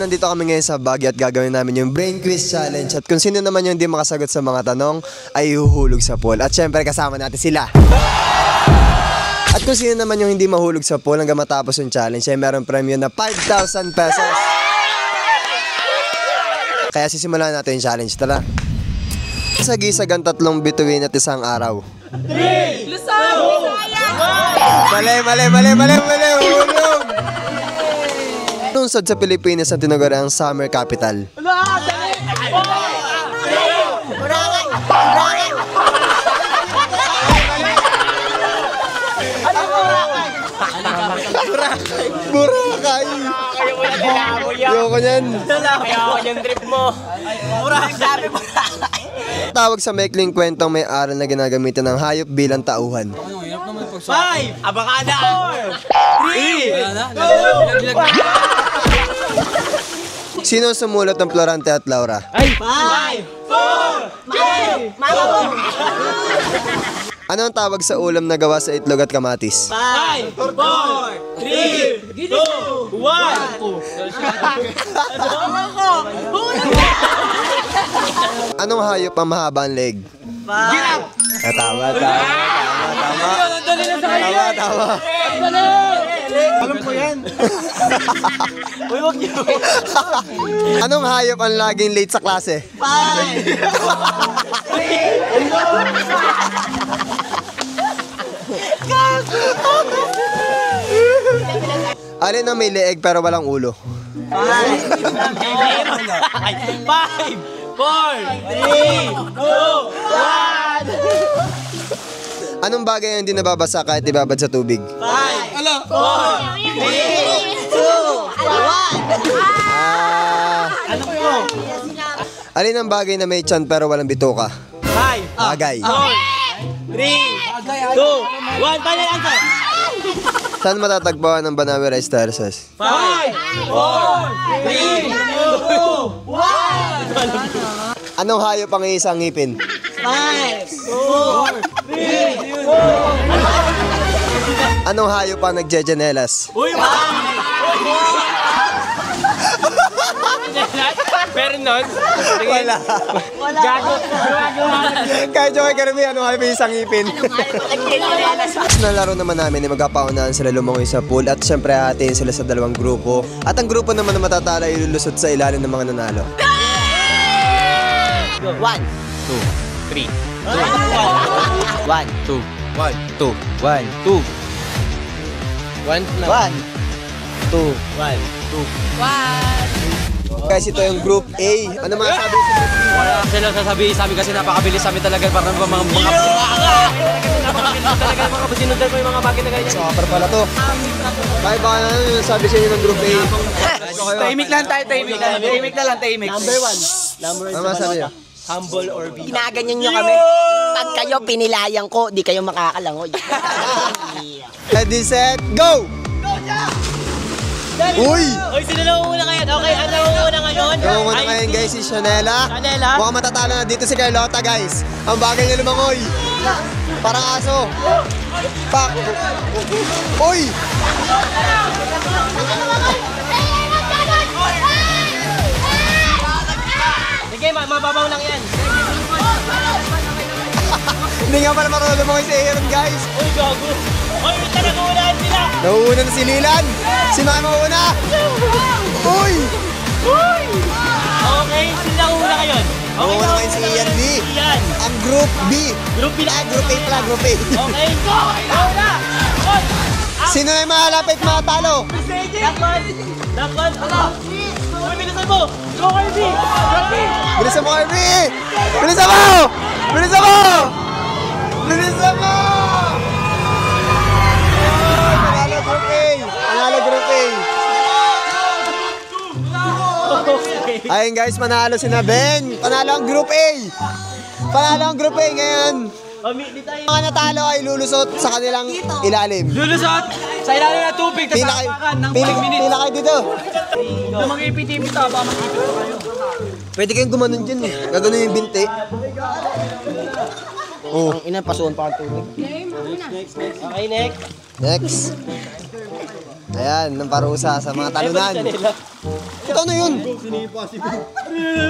nandito kami ngayon sa Baguio at gagawin namin yung Brain Quiz Challenge. At kung sino naman yung hindi makasagot sa mga tanong, ay huhulog sa pool. At syempre kasama natin sila. At kung sino naman yung hindi mahulog sa pool hanggang matapos yung challenge, ay meron premyo na 5,000 pesos. Kaya sisimulan natin yung challenge. Tara. Sagisagan 3 bituin at 1 araw. 3, Luzon, Mali. Hulog! Lungsod sa Pilipinas ang tinaguriang summer capital. Boracay! Ayoko niyan. Ayoko yung trip mo. Tawag sa maikling kwentong may aral na ginagamitan ng hayop bilang tauhan. 5, abakada. 3, 2, Sino sumulat ng Florante at Laura? 5, 4, 3, Ano ang tawag sa ulam na gawa sa itlog at kamatis? 5, 4, 3, 2, 1. Anong hayop ang mahaba ang leg? Tama. Alam ko yan. Uy, wag niyo. Anong hayop ang laging late sa klase? 5, 4, Alin ang may leeg pero walang ulo? 5, 4, 3, 2, 1. Anong bagay ang hindi nababasa kahit ibabad sa tubig? 5, 4, 3, 2, 1. Ano ko? Alin ang bagay na may tiyan pero walang bituka? 5, Bagay. 4, 3, 2, 1. Final answer. Saan matatagpuan ang Banawe Rice Terraces? 5, 4, 3, 2, 1. Anong hayop ang isang ngipin? 5, 4, 3, 2, 1. Anong hayop ang nagjejenelas? Uy, pero nun, Wala. gago. Kahit yung kay Karami, anong hayop ang isang ngipin? Na laro naman namin ay magkapaunahan sila lumangoy sa pool at syempre hatiin sila sa 2 grupo. At ang grupo naman na matatala ay lulusot sa ilalim ng mga nanalo. 1, 2, 3, 1, 2, 1, 2, 1, 2, 1, 2, 1, 2. Guys, ito yung group A. Ano mga sabi sa group B? Wala sila sasabihin sa amin kasi napakabilis sa amin talaga para mga talaga mga sinundan mo yung mga bagay na ganyan. Soccer pala to. Kaya baka na yung sabi sa inyo ng group A. Tahimik lang tayo, tahimik lang. Tahimik na lang, tahimik. Number 1. Number 1. Ano masabi niyo? Humble or be. Ginaganyan nyo kami. Pag kayo pinilayan ko, di kayo makakalangoy. Ready, set, go! Uy! Uy, sino na una ngayon? Okay, ano una ngayon? Yung una ngayon guys, si Chanela. Chanela? Mukhang matatalo na dito si Carlota guys. Ang bagay niya lumangoy. Parang aso. Pak! Uy! Sige, mababaw lang yan. Hindi nga pala marunong lumangoy si Aaron guys. Uy, gago. Uy, talaga unahan sila. Nauuna na si Lilan. Si Mama una. Uy! Okay, sila una ngayon. Okay, Nauuna ngayon si Ian Lee. Yan. Ang group B. Group B lang. Group A pala, group A. Okay, go! Una! Uy! Sino na yung malapit matalo? Dakon! Ano? Uy, bilisan mo! Go, Kirby! Kirby! Bilisan mo, Kirby! Bilisan mo! Bilisan mo! Bilisan mo! Panalo group A! Panalo group A! Ayun guys, manalo si Ben. Panalo ang group A. Panalo ang group A ngayon. Mga natalo ay lulusot sa kanilang ilalim. Lulusot sa ilalim ng tubig. Pila kayo, pila kayo dito. Yung mga ipit-ipit baka mag-ipit kayo. Pwede kayong gumanon dyan eh. Gaganon yung binti. Oh. Ang ina, pasuhan pa ang tubig. Okay, next. Next. Ayan, ng parusa sa mga talunan. Ito ano yun?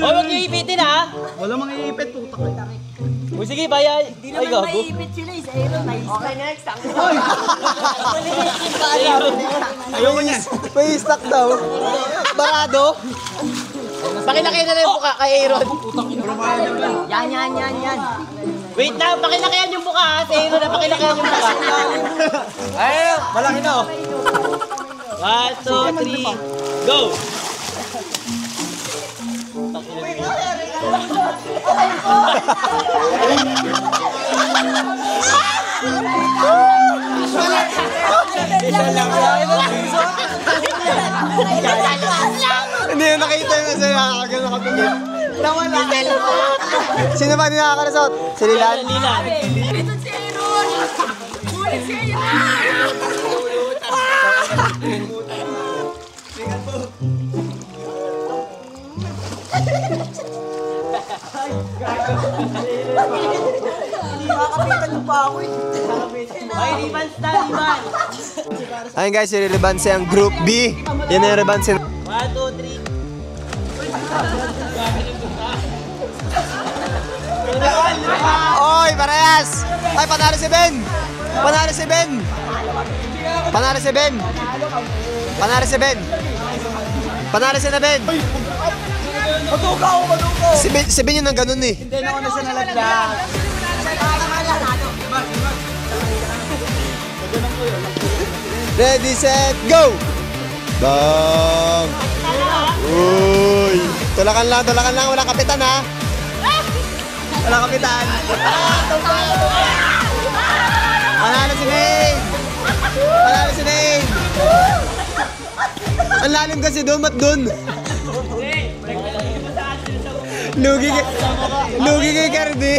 O, huwag niyo ipitin ha. Wala mga iipit, puta ka. O, sige, baya. Ay, gago. Okay, next. Ayaw mo niya. May stock daw. Barado. Pakilaki na lang yung buka kay Aaron. Yan. Wait lang, pakilakayan yung buka ha. Si Aaron na, pakilakayan yung buka. Ay, malaki na oh. 1, 2, 3, go! Hindi yung nakita yung nasa nakakagal nakapingit. Sino ba hindi nakakalasot? Si Lilan? Lilan. Ay, Ribans na, Ribans. Ayun guys, yung Rebanse ang Group B. Yan yung Rebanse. 1, 2, 3. Oy, parehas! Ay, panalo si Ben! Panalo si Ben! Panalo si Ben! Panalo si Ben! Panalo si na Ben! Si Ben yun ang ganun eh. Hindi na ako na siya nalaglag. Ready, set, go! Bang! Uy! Tulakan lang, walang kapitan ha! Walang kapitan! Panalo si Ben! Panalo si Ben! Ang lalim kasi doon, mat doon! Lugi kay Cardi!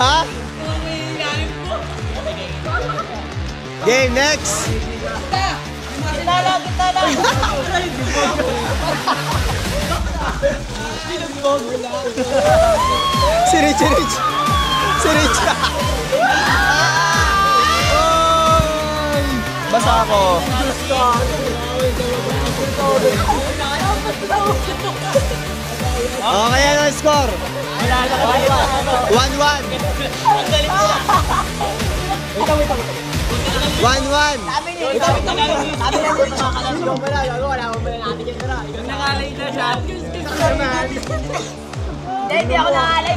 Ha? Game, next! Kita lang. Si Rich! Si Rich! Oy! Basa ako. Okay, ano ang score? 1-1. 1-1. Hindi ako nakalay.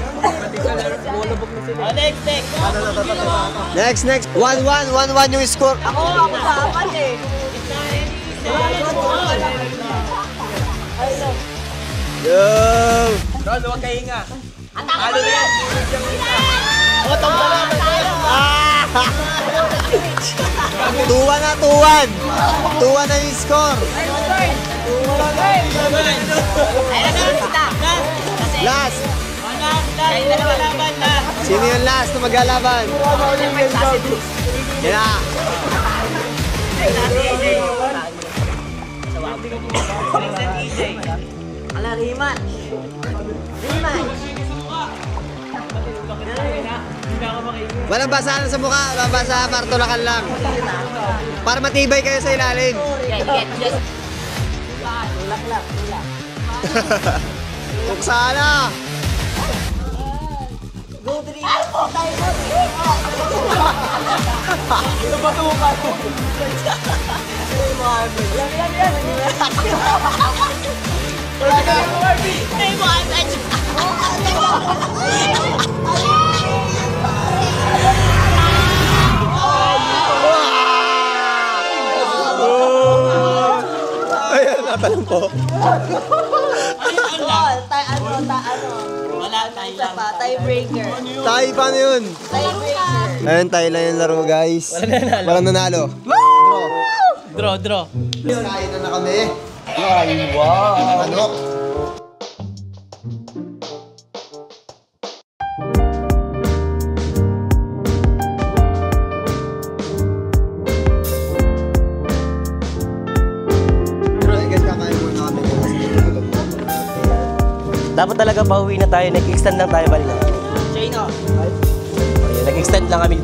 Next. 1-1 yung score. Ako sa apat eh. Yo! Rol, huwag kahinga. Ano yan? Tuwan na, tuwan. Tuwan na yung score. Last. Sino yung last na maglalaban? Yan na. Ala, Riman. Walang basahan sa mukha. Babasa para tulakan lang. Para matibay kayo sa ilalim. Yes. Buksan na. Ayan, natanong po. Wala, tayo lang. Tiebreaker. Tayo, paano yun? Tiebreaker. Ayun, tayo lang yung laro, guys. Walang nanalo. Draw. Kain na kami. Wow! Ano? Dapat talaga pauwi na tayo. Nag-extend lang tayo balik. Nag-extend lang kami.